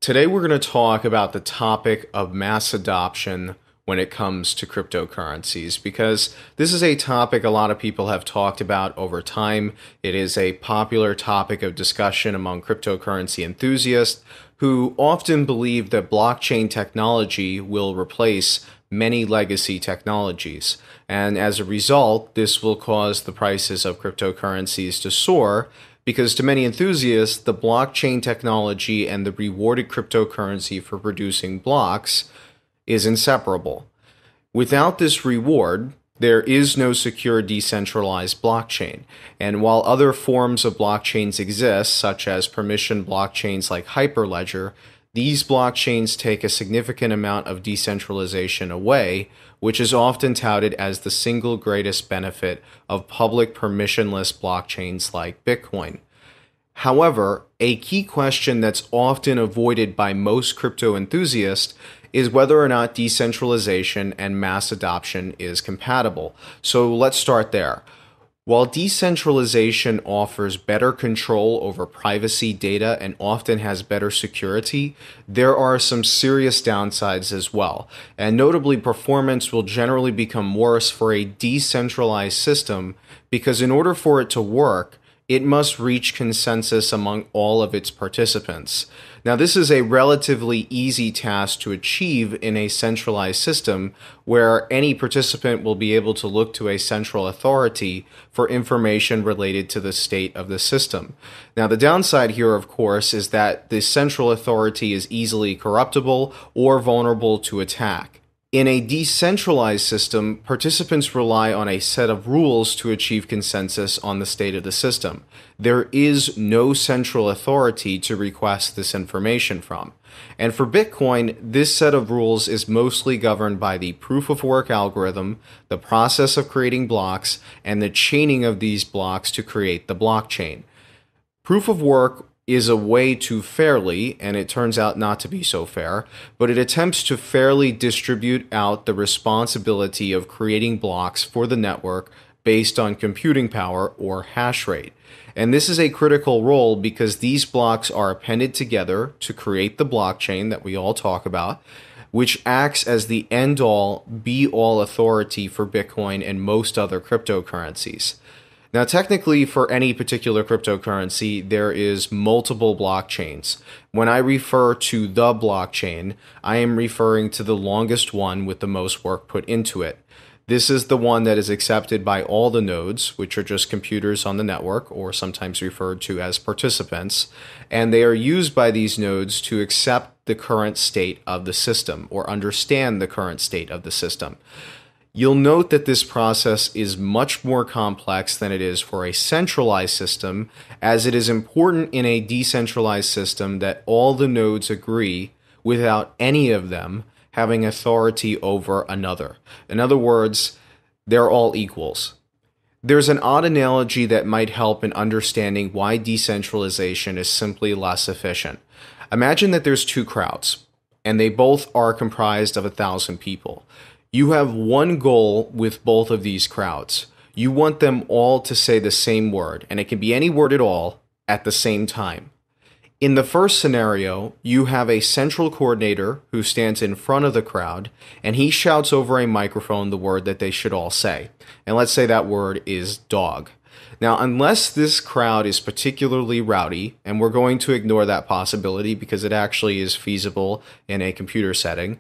Today, we're going to talk about the topic of mass adoption when it comes to cryptocurrencies, because this is a topic a lot of people have talked about over time. It is a popular topic of discussion among cryptocurrency enthusiasts who often believe that blockchain technology will replace many legacy technologies. And as a result, this will cause the prices of cryptocurrencies to soar because to many enthusiasts, the blockchain technology and the rewarded cryptocurrency for producing blocks is inseparable. Without this reward, there is no secure decentralized blockchain. And while other forms of blockchains exist, such as permission blockchains like Hyperledger, these blockchains take a significant amount of decentralization away, which is often touted as the single greatest benefit of public permissionless blockchains like Bitcoin. However, a key question that's often avoided by most crypto enthusiasts is whether or not decentralization and mass adoption is compatible. So let's start there. While decentralization offers better control over privacy data and often has better security, there are some serious downsides as well. And notably, performance will generally become worse for a decentralized system because in order for it to work, it must reach consensus among all of its participants. Now, this is a relatively easy task to achieve in a centralized system where any participant will be able to look to a central authority for information related to the state of the system. Now, the downside here, of course, is that the central authority is easily corruptible or vulnerable to attack. In a decentralized system, participants rely on a set of rules to achieve consensus on the state of the system. There is no central authority to request this information from. And for Bitcoin, this set of rules is mostly governed by the proof of work algorithm, the process of creating blocks, and the chaining of these blocks to create the blockchain. Proof of work is a way to fairly, and it turns out not to be so fair, but it attempts to fairly distribute out the responsibility of creating blocks for the network based on computing power or hash rate. And this is a critical role because these blocks are appended together to create the blockchain that we all talk about, which acts as the end-all, be-all authority for Bitcoin and most other cryptocurrencies. Now, technically, for any particular cryptocurrency, there is multiple blockchains. When I refer to the blockchain, I am referring to the longest one with the most work put into it. This is the one that is accepted by all the nodes, which are just computers on the network, or sometimes referred to as participants, and they are used by these nodes to accept the current state of the system, or understand the current state of the system. You'll note that this process is much more complex than it is for a centralized system, as it is important in a decentralized system that all the nodes agree without any of them having authority over another. In other words, they're all equals. There's an odd analogy that might help in understanding why decentralization is simply less efficient. Imagine that there's two crowds, and they both are comprised of 1,000 people. You have one goal with both of these crowds. You want them all to say the same word, and it can be any word at all, at the same time. In the first scenario, you have a central coordinator who stands in front of the crowd, and he shouts over a microphone the word that they should all say. And let's say that word is dog. Now, unless this crowd is particularly rowdy, and we're going to ignore that possibility because it actually is feasible in a computer setting,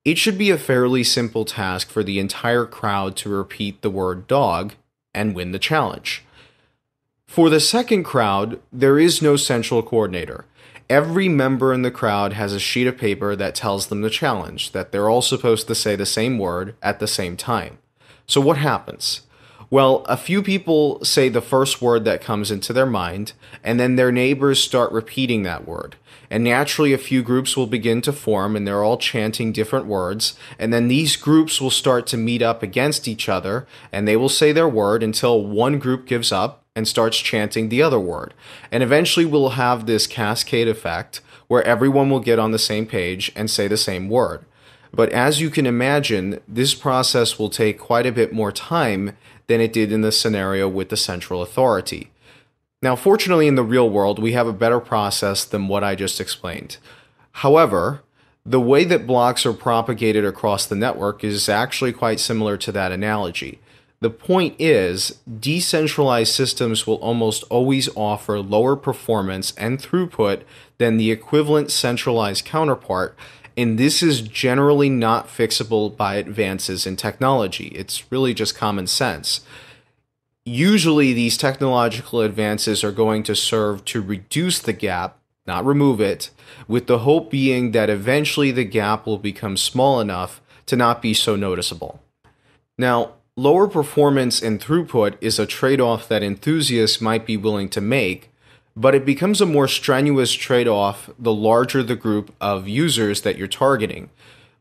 it should be a fairly simple task for the entire crowd to repeat the word dog and win the challenge. For the second crowd, there is no central coordinator. Every member in the crowd has a sheet of paper that tells them the challenge, that they're all supposed to say the same word at the same time. So what happens? Well, a few people say the first word that comes into their mind, and then their neighbors start repeating that word. And naturally, a few groups will begin to form, and they're all chanting different words. And then these groups will start to meet up against each other, and they will say their word until one group gives up and starts chanting the other word. And eventually, we'll have this cascade effect where everyone will get on the same page and say the same word. But as you can imagine, this process will take quite a bit more time than it did in the scenario with the central authority. Now, fortunately, in the real world, we have a better process than what I just explained. However, the way that blocks are propagated across the network is actually quite similar to that analogy. The point is, decentralized systems will almost always offer lower performance and throughput than the equivalent centralized counterpart, and this is generally not fixable by advances in technology. It's really just common sense. Usually, these technological advances are going to serve to reduce the gap, not remove it, with the hope being that eventually the gap will become small enough to not be so noticeable. Now, lower performance and throughput is a trade-off that enthusiasts might be willing to make, but it becomes a more strenuous trade-off the larger the group of users that you're targeting.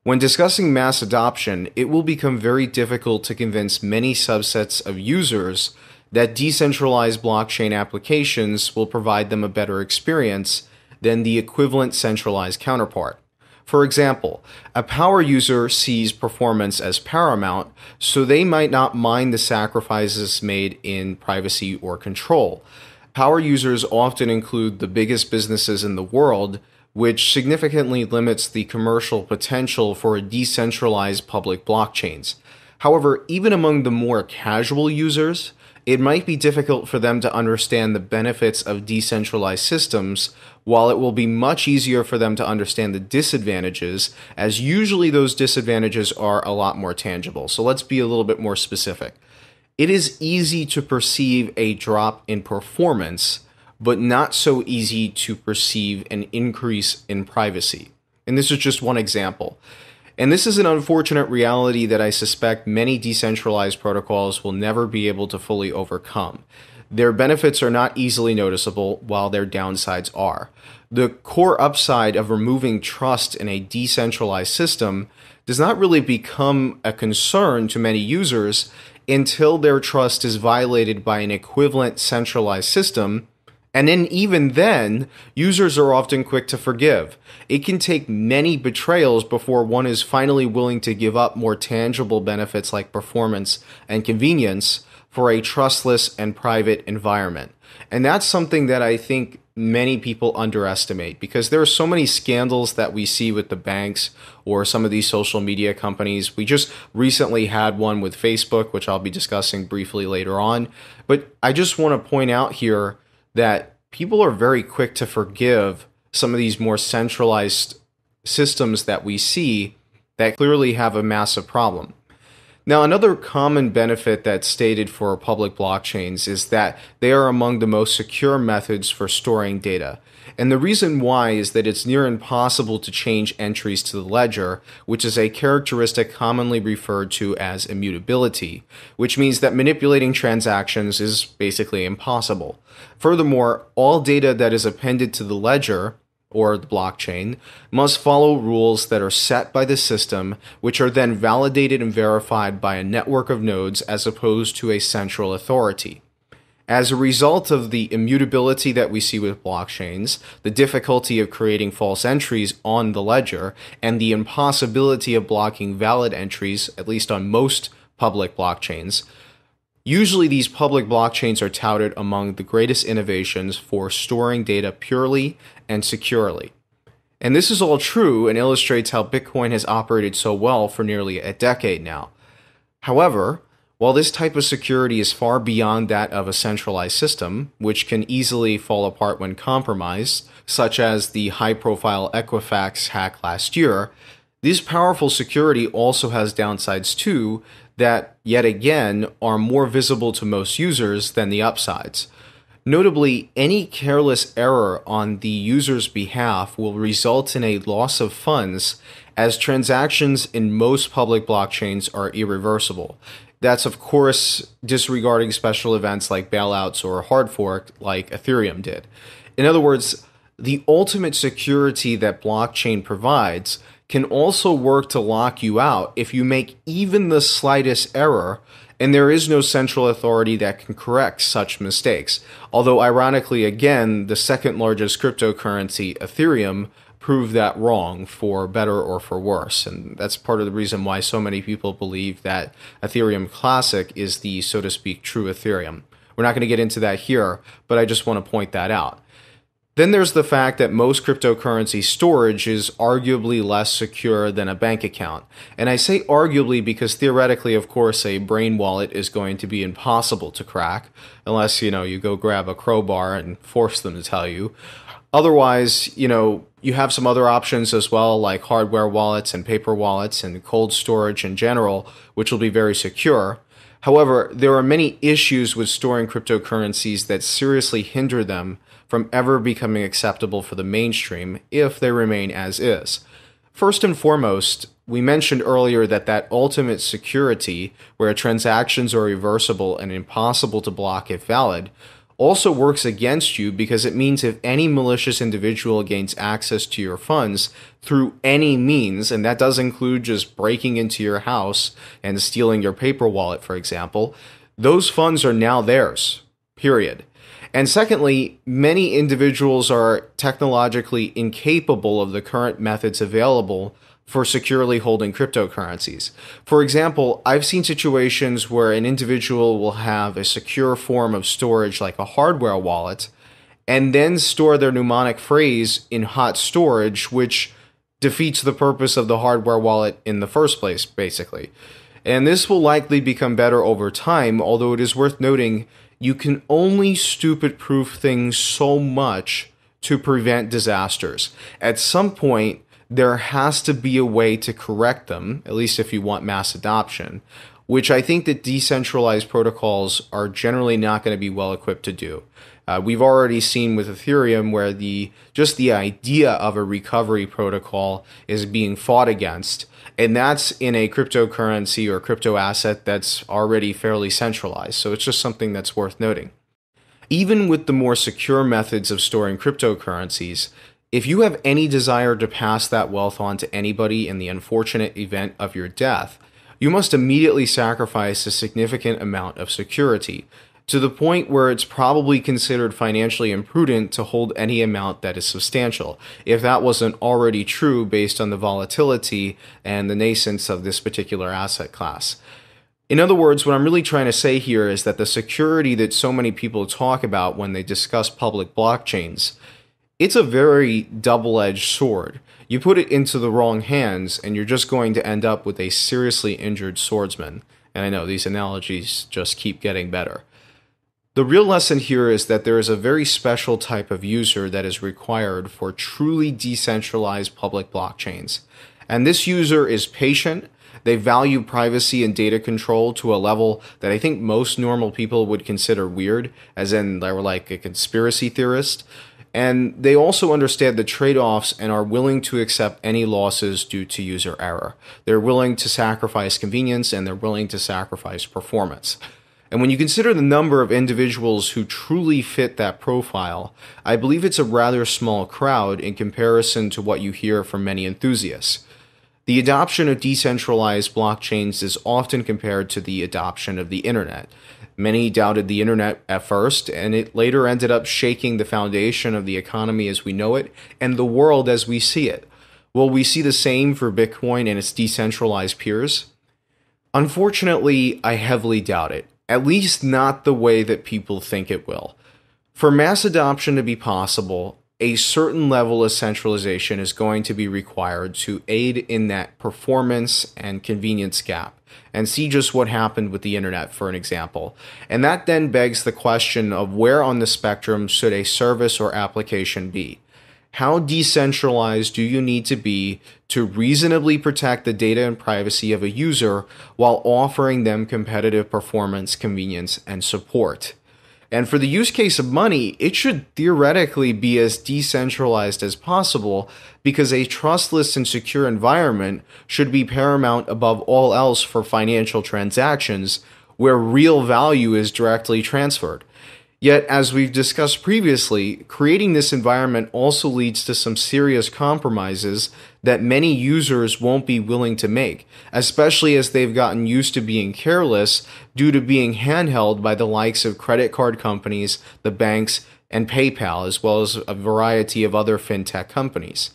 When discussing mass adoption, it will become very difficult to convince many subsets of users that decentralized blockchain applications will provide them a better experience than the equivalent centralized counterpart. For example, a power user sees performance as paramount, so they might not mind the sacrifices made in privacy or control. Power users often include the biggest businesses in the world, which significantly limits the commercial potential for decentralized public blockchains. However, even among the more casual users, it might be difficult for them to understand the benefits of decentralized systems, while it will be much easier for them to understand the disadvantages, as usually those disadvantages are a lot more tangible. So let's be a little bit more specific. It is easy to perceive a drop in performance, but not so easy to perceive an increase in privacy. And this is just one example. And this is an unfortunate reality that I suspect many decentralized protocols will never be able to fully overcome. Their benefits are not easily noticeable, while their downsides are. The core upside of removing trust in a decentralized system does not really become a concern to many users until their trust is violated by an equivalent centralized system. And then even then, users are often quick to forgive. It can take many betrayals before one is finally willing to give up more tangible benefits like performance and convenience for a trustless and private environment. And that's something that I think many people underestimate, because there are so many scandals that we see with the banks or some of these social media companies. We just recently had one with Facebook, which I'll be discussing briefly later on. But I just want to point out here that people are very quick to forgive some of these more centralized systems that we see that clearly have a massive problem. Now, another common benefit that's stated for public blockchains is that they are among the most secure methods for storing data. And the reason why is that it's near impossible to change entries to the ledger, which is a characteristic commonly referred to as immutability, which means that manipulating transactions is basically impossible. Furthermore, all data that is appended to the ledger, or the blockchain, must follow rules that are set by the system, which are then validated and verified by a network of nodes as opposed to a central authority. As a result of the immutability that we see with blockchains, the difficulty of creating false entries on the ledger, and the impossibility of blocking valid entries, at least on most public blockchains, usually these public blockchains are touted among the greatest innovations for storing data purely and securely. And this is all true and illustrates how Bitcoin has operated so well for nearly a decade now. However, while this type of security is far beyond that of a centralized system, which can easily fall apart when compromised, such as the high-profile Equifax hack last year, this powerful security also has downsides too that, yet again, are more visible to most users than the upsides. Notably, any careless error on the user's behalf will result in a loss of funds, as transactions in most public blockchains are irreversible. That's, of course, disregarding special events like bailouts or a hard fork like Ethereum did. In other words, the ultimate security that blockchain provides can also work to lock you out if you make even the slightest error, and there is no central authority that can correct such mistakes. Although, ironically, again, the second largest cryptocurrency, Ethereum, proved that wrong for better or for worse. And that's part of the reason why so many people believe that Ethereum Classic is the, so to speak, true Ethereum. We're not going to get into that here, but I just want to point that out. Then there's the fact that most cryptocurrency storage is arguably less secure than a bank account. And I say arguably because theoretically, of course, a brain wallet is going to be impossible to crack unless, you go grab a crowbar and force them to tell you. Otherwise, you have some other options as well, like hardware wallets and paper wallets and cold storage in general, which will be very secure. However, there are many issues with storing cryptocurrencies that seriously hinder them from ever becoming acceptable for the mainstream if they remain as is. First and foremost, we mentioned earlier that ultimate security, where transactions are reversible and impossible to block if valid, also works against you because it means if any malicious individual gains access to your funds through any means, and that does include just breaking into your house and stealing your paper wallet, for example, those funds are now theirs, period. And secondly, many individuals are technologically incapable of the current methods available for securely holding cryptocurrencies. For example, I've seen situations where an individual will have a secure form of storage like a hardware wallet and then store their mnemonic phrase in hot storage, which defeats the purpose of the hardware wallet in the first place, basically. And this will likely become better over time, although it is worth noting you can only stupid-proof things so much to prevent disasters. At some point, there has to be a way to correct them, at least if you want mass adoption, which I think that decentralized protocols are generally not going to be well equipped to do. We've already seen with Ethereum where just the idea of a recovery protocol is being fought against, and that's in a cryptocurrency or crypto asset that's already fairly centralized. So it's just something that's worth noting. Even with the more secure methods of storing cryptocurrencies, if you have any desire to pass that wealth on to anybody in the unfortunate event of your death, you must immediately sacrifice a significant amount of security, to the point where it's probably considered financially imprudent to hold any amount that is substantial, if that wasn't already true based on the volatility and the nascence of this particular asset class. In other words, what I'm really trying to say here is that the security that so many people talk about when they discuss public blockchains, it's a very double-edged sword. You put it into the wrong hands, and you're just going to end up with a seriously injured swordsman. And I know these analogies just keep getting better. The real lesson here is that there is a very special type of user that is required for truly decentralized public blockchains. And this user is patient. They value privacy and data control to a level that I think most normal people would consider weird, as in they're like a conspiracy theorist. And they also understand the trade-offs and are willing to accept any losses due to user error. They're willing to sacrifice convenience, and they're willing to sacrifice performance. And when you consider the number of individuals who truly fit that profile, I believe it's a rather small crowd in comparison to what you hear from many enthusiasts. The adoption of decentralized blockchains is often compared to the adoption of the internet. Many doubted the internet at first, and it later ended up shaking the foundation of the economy as we know it and the world as we see it. Will we see the same for Bitcoin and its decentralized peers? Unfortunately, I heavily doubt it. At least not the way that people think it will. For mass adoption to be possible, a certain level of centralization is going to be required to aid in that performance and convenience gap. And see just what happened with the internet, for an example. And that then begs the question of where on the spectrum should a service or application be? How decentralized do you need to be to reasonably protect the data and privacy of a user while offering them competitive performance, convenience, and support? And for the use case of money, it should theoretically be as decentralized as possible because a trustless and secure environment should be paramount above all else for financial transactions where real value is directly transferred. Yet, as we've discussed previously, creating this environment also leads to some serious compromises that many users won't be willing to make, especially as they've gotten used to being careless due to being handheld by the likes of credit card companies, the banks, and PayPal, as well as a variety of other fintech companies.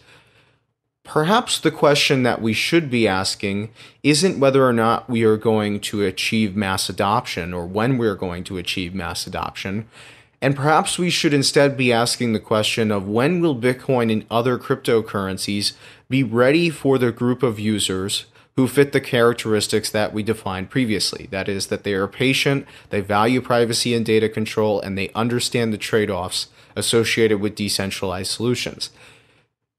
Perhaps the question that we should be asking isn't whether or not we are going to achieve mass adoption or when we're going to achieve mass adoption. And perhaps we should instead be asking the question of when will Bitcoin and other cryptocurrencies be ready for the group of users who fit the characteristics that we defined previously. That is, that they are patient, they value privacy and data control, and they understand the trade-offs associated with decentralized solutions.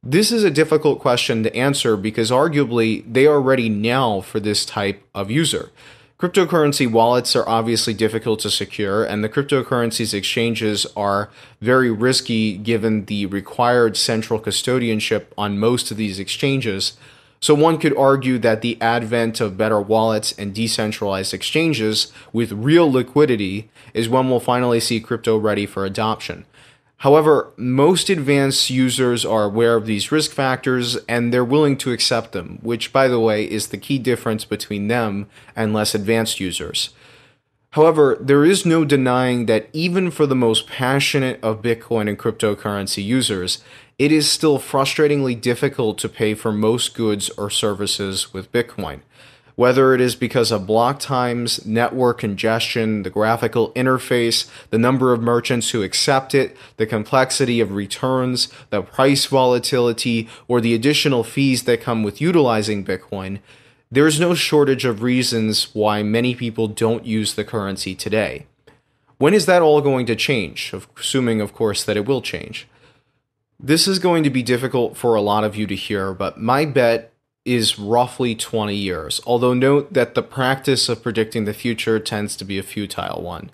This is a difficult question to answer because arguably they are ready now for this type of user. Cryptocurrency wallets are obviously difficult to secure, and the cryptocurrencies exchanges are very risky given the required central custodianship on most of these exchanges. So one could argue that the advent of better wallets and decentralized exchanges with real liquidity is when we'll finally see crypto ready for adoption. However, most advanced users are aware of these risk factors and they're willing to accept them, which, by the way, is the key difference between them and less advanced users. However, there is no denying that even for the most passionate of Bitcoin and cryptocurrency users, it is still frustratingly difficult to pay for most goods or services with Bitcoin. Whether it is because of block times, network congestion, the graphical interface, the number of merchants who accept it, the complexity of returns, the price volatility, or the additional fees that come with utilizing Bitcoin, there is no shortage of reasons why many people don't use the currency today. When is that all going to change? Assuming, of course, that it will change. This is going to be difficult for a lot of you to hear, but my bet is roughly 20 years, although note that the practice of predicting the future tends to be a futile one.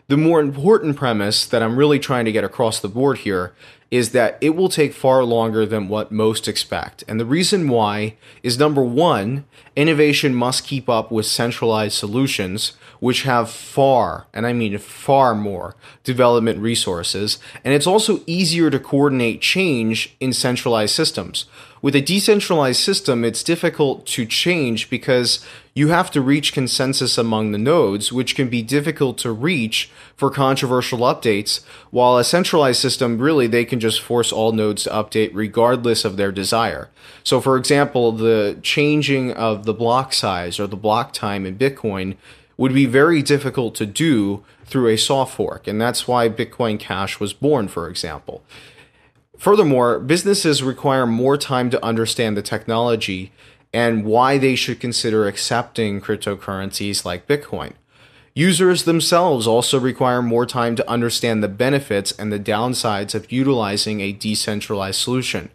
The more important premise that I'm really trying to get across the board here is that it will take far longer than what most expect. And the reason why is, number one, innovation must keep up with centralized solutions, which have far, and I mean far more, development resources. And it's also easier to coordinate change in centralized systems. With a decentralized system, it's difficult to change because you have to reach consensus among the nodes, which can be difficult to reach for controversial updates, while a centralized system, really, they can just force all nodes to update regardless of their desire. So, for example, the changing of the block size or the block time in Bitcoin would be very difficult to do through a soft fork, and that's why Bitcoin Cash was born, for example. Furthermore, businesses require more time to understand the technology and why they should consider accepting cryptocurrencies like Bitcoin. Users themselves also require more time to understand the benefits and the downsides of utilizing a decentralized solution.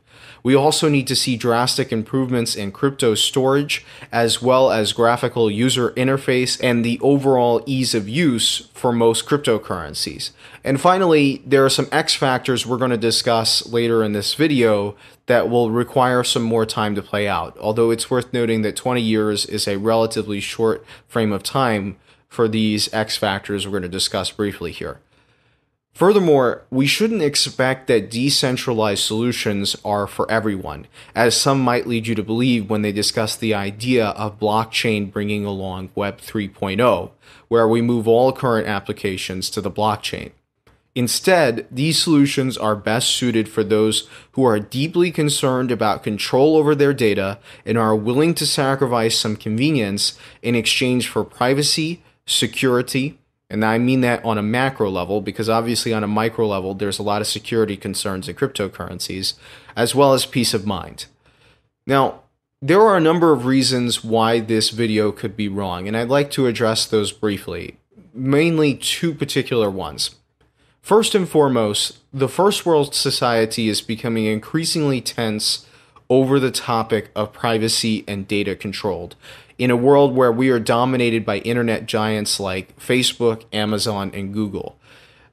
We also need to see drastic improvements in crypto storage, as well as graphical user interface and the overall ease of use for most cryptocurrencies. And finally, there are some X factors we're going to discuss later in this video that will require some more time to play out, although it's worth noting that 20 years is a relatively short frame of time for these X factors we're going to discuss briefly here. Furthermore, we shouldn't expect that decentralized solutions are for everyone, as some might lead you to believe when they discuss the idea of blockchain bringing along Web 3.0, where we move all current applications to the blockchain. Instead, these solutions are best suited for those who are deeply concerned about control over their data and are willing to sacrifice some convenience in exchange for privacy, security, and I mean that on a macro level, because obviously on a micro level, there's a lot of security concerns in cryptocurrencies, as well as peace of mind. Now, there are a number of reasons why this video could be wrong, and I'd like to address those briefly, mainly two particular ones. First and foremost, the first world society is becoming increasingly tense over the topic of privacy and data controlled, in a world where we are dominated by internet giants like Facebook, Amazon, and Google.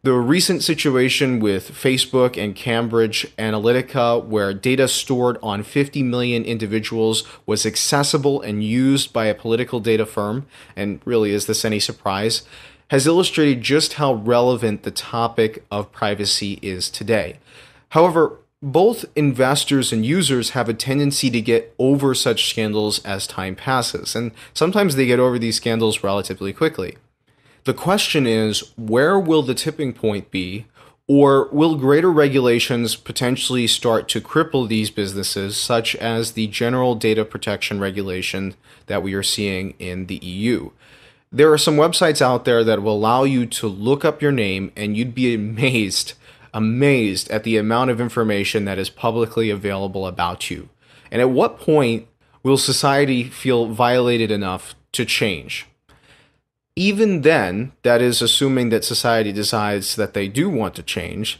The recent situation with Facebook and Cambridge Analytica, where data stored on 50 million individuals was accessible and used by a political data firm, and really is this any surprise, has illustrated just how relevant the topic of privacy is today. However, both investors and users have a tendency to get over such scandals as time passes, and sometimes they get over these scandals relatively quickly. The question is, where will the tipping point be, or will greater regulations potentially start to cripple these businesses, such as the General Data Protection Regulation that we are seeing in the EU? There are some websites out there that will allow you to look up your name, and you'd be amazed at the amount of information that is publicly available about you. And at what point will society feel violated enough to change? Even then, that is assuming that society decides that they do want to change,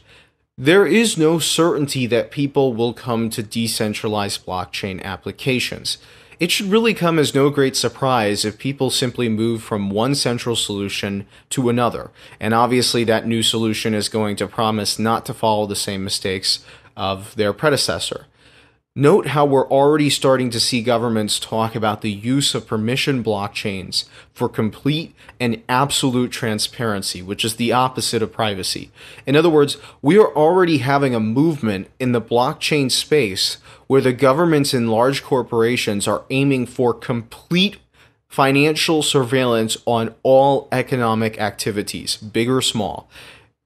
there is no certainty that people will come to decentralized blockchain applications. It should really come as no great surprise if people simply move from one central solution to another. And obviously that new solution is going to promise not to follow the same mistakes of their predecessor. Note how we're already starting to see governments talk about the use of permission blockchains for complete and absolute transparency, which is the opposite of privacy. In other words, we are already having a movement in the blockchain space where the governments and large corporations are aiming for complete financial surveillance on all economic activities, big or small.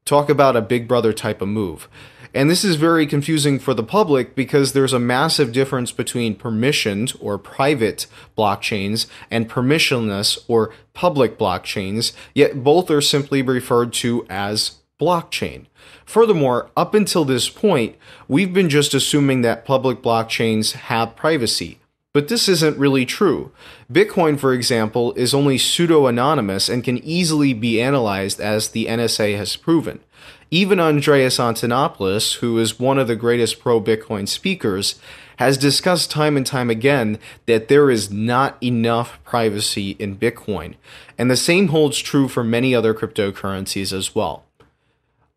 Talk about a big brother type of move. And this is very confusing for the public because there's a massive difference between permissioned or private blockchains and permissionless or public blockchains, yet both are simply referred to as blockchain. Furthermore, up until this point, we've been just assuming that public blockchains have privacy. But this isn't really true. Bitcoin, for example, is only pseudo-anonymous and can easily be analyzed, as the NSA has proven. Even Andreas Antonopoulos, who is one of the greatest pro-Bitcoin speakers, has discussed time and time again that there is not enough privacy in Bitcoin. And the same holds true for many other cryptocurrencies as well.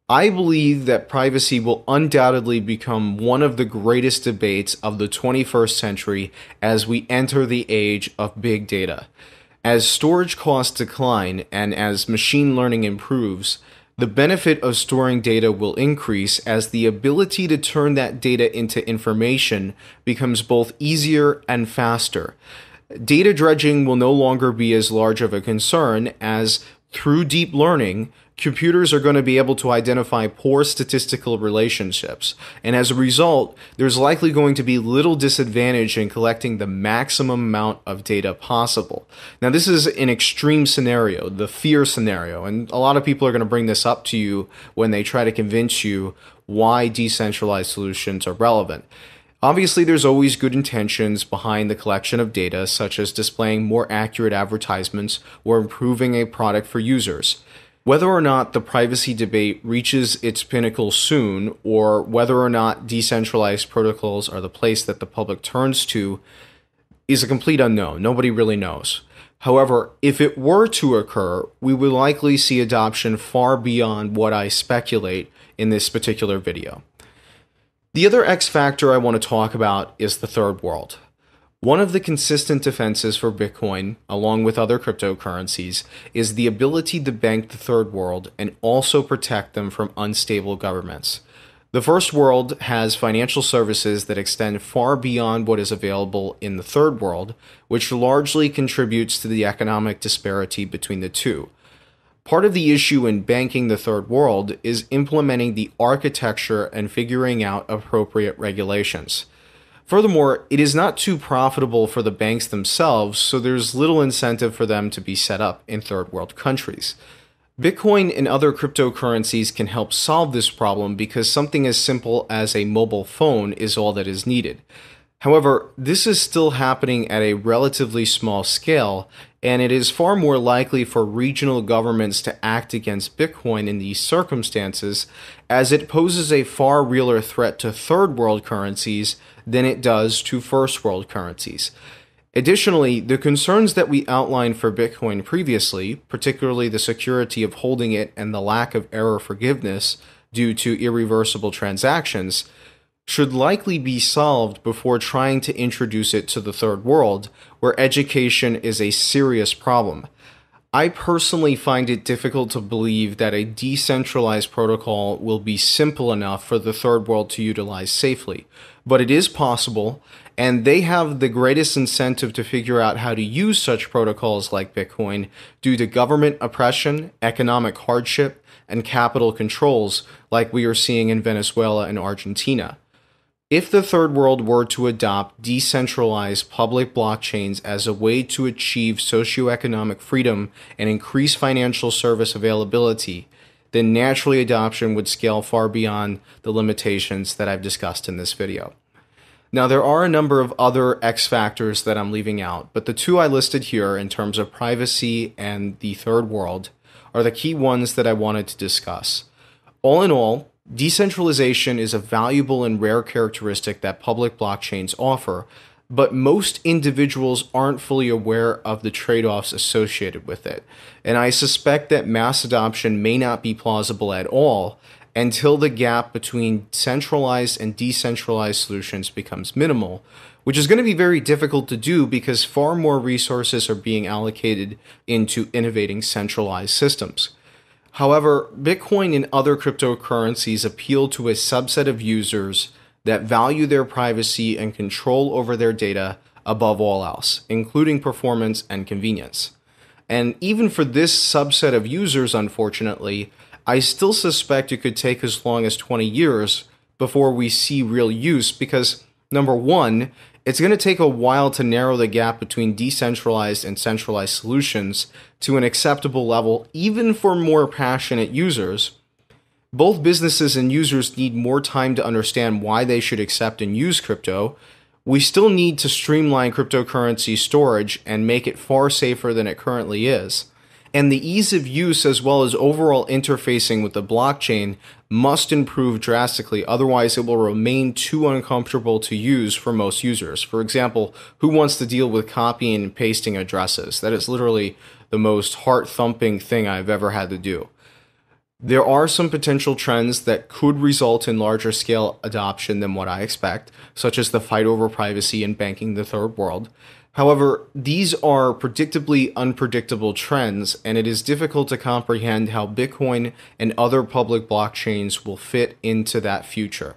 I believe that privacy will undoubtedly become one of the greatest debates of the 21st century as we enter the age of big data. As storage costs decline and as machine learning improves, the benefit of storing data will increase as the ability to turn that data into information becomes both easier and faster. Data dredging will no longer be as large of a concern as, through deep learning, computers are going to be able to identify poor statistical relationships, and as a result, there's likely going to be little disadvantage in collecting the maximum amount of data possible. Now, this is an extreme scenario, the fear scenario, and a lot of people are going to bring this up to you when they try to convince you why decentralized solutions are relevant. Obviously, there's always good intentions behind the collection of data, such as displaying more accurate advertisements or improving a product for users. Whether or not the privacy debate reaches its pinnacle soon, or whether or not decentralized protocols are the place that the public turns to, is a complete unknown. Nobody really knows. However, if it were to occur, we would likely see adoption far beyond what I speculate in this particular video. The other X factor I want to talk about is the third world. One of the consistent defenses for Bitcoin, along with other cryptocurrencies, is the ability to bank the third world and also protect them from unstable governments. The first world has financial services that extend far beyond what is available in the third world, which largely contributes to the economic disparity between the two. Part of the issue in banking the third world is implementing the architecture and figuring out appropriate regulations. Furthermore, it is not too profitable for the banks themselves, so there's little incentive for them to be set up in third world countries. Bitcoin and other cryptocurrencies can help solve this problem because something as simple as a mobile phone is all that is needed. However, this is still happening at a relatively small scale, and it is far more likely for regional governments to act against Bitcoin in these circumstances, as it poses a far realer threat to third world currencies than it does to first world currencies. Additionally, the concerns that we outlined for Bitcoin previously, particularly the security of holding it and the lack of error forgiveness due to irreversible transactions, should likely be solved before trying to introduce it to the third world, where education is a serious problem. I personally find it difficult to believe that a decentralized protocol will be simple enough for the third world to utilize safely, but it is possible, and they have the greatest incentive to figure out how to use such protocols like Bitcoin due to government oppression, economic hardship, and capital controls like we are seeing in Venezuela and Argentina. If the third world were to adopt decentralized public blockchains as a way to achieve socioeconomic freedom and increase financial service availability, then naturally adoption would scale far beyond the limitations that I've discussed in this video. Now, there are a number of other X factors that I'm leaving out, but the two I listed here in terms of privacy and the third world are the key ones that I wanted to discuss. All in all, decentralization is a valuable and rare characteristic that public blockchains offer, but most individuals aren't fully aware of the trade-offs associated with it. And I suspect that mass adoption may not be plausible at all until the gap between centralized and decentralized solutions becomes minimal, which is going to be very difficult to do because far more resources are being allocated into innovating centralized systems. However, Bitcoin and other cryptocurrencies appeal to a subset of users that value their privacy and control over their data above all else, including performance and convenience. And even for this subset of users, unfortunately, I still suspect it could take as long as 20 years before we see real use because, number one, it's going to take a while to narrow the gap between decentralized and centralized solutions to an acceptable level, even for more passionate users. Both businesses and users need more time to understand why they should accept and use crypto. We still need to streamline cryptocurrency storage and make it far safer than it currently is. And the ease of use as well as overall interfacing with the blockchain must improve drastically, otherwise it will remain too uncomfortable to use for most users. For example, who wants to deal with copying and pasting addresses? That is literally the most heart-thumping thing I've ever had to do. There are some potential trends that could result in larger scale adoption than what I expect, such as the fight over privacy and banking the third world. However, these are predictably unpredictable trends, and it is difficult to comprehend how Bitcoin and other public blockchains will fit into that future.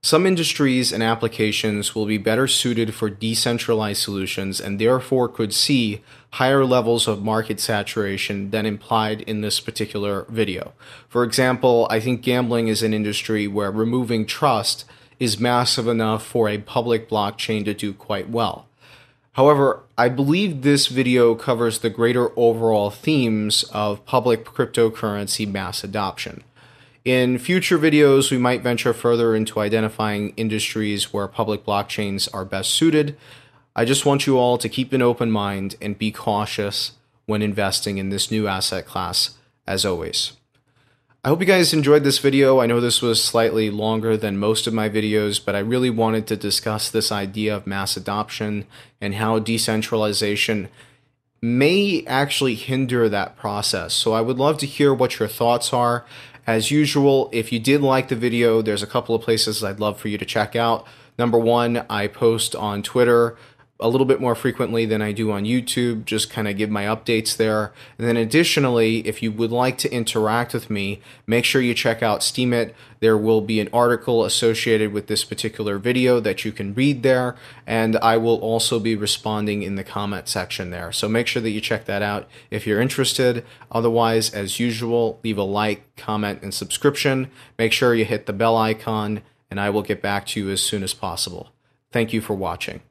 Some industries and applications will be better suited for decentralized solutions and therefore could see higher levels of market saturation than implied in this particular video. For example, I think gambling is an industry where removing trust is massive enough for a public blockchain to do quite well. However, I believe this video covers the greater overall themes of public cryptocurrency mass adoption. In future videos, we might venture further into identifying industries where public blockchains are best suited. I just want you all to keep an open mind and be cautious when investing in this new asset class, as always. I hope you guys enjoyed this video. I know this was slightly longer than most of my videos, but I really wanted to discuss this idea of mass adoption and how decentralization may actually hinder that process. So I would love to hear what your thoughts are. As usual, if you did like the video, there's a couple of places I'd love for you to check out. Number one, I post on Twitter a little bit more frequently than I do on YouTube, just kind of give my updates there. And then additionally, if you would like to interact with me, make sure you check out Steemit. There will be an article associated with this particular video that you can read there, and I will also be responding in the comment section there. So make sure that you check that out if you're interested. Otherwise, as usual, leave a like, comment, and subscription. Make sure you hit the bell icon, and I will get back to you as soon as possible. Thank you for watching.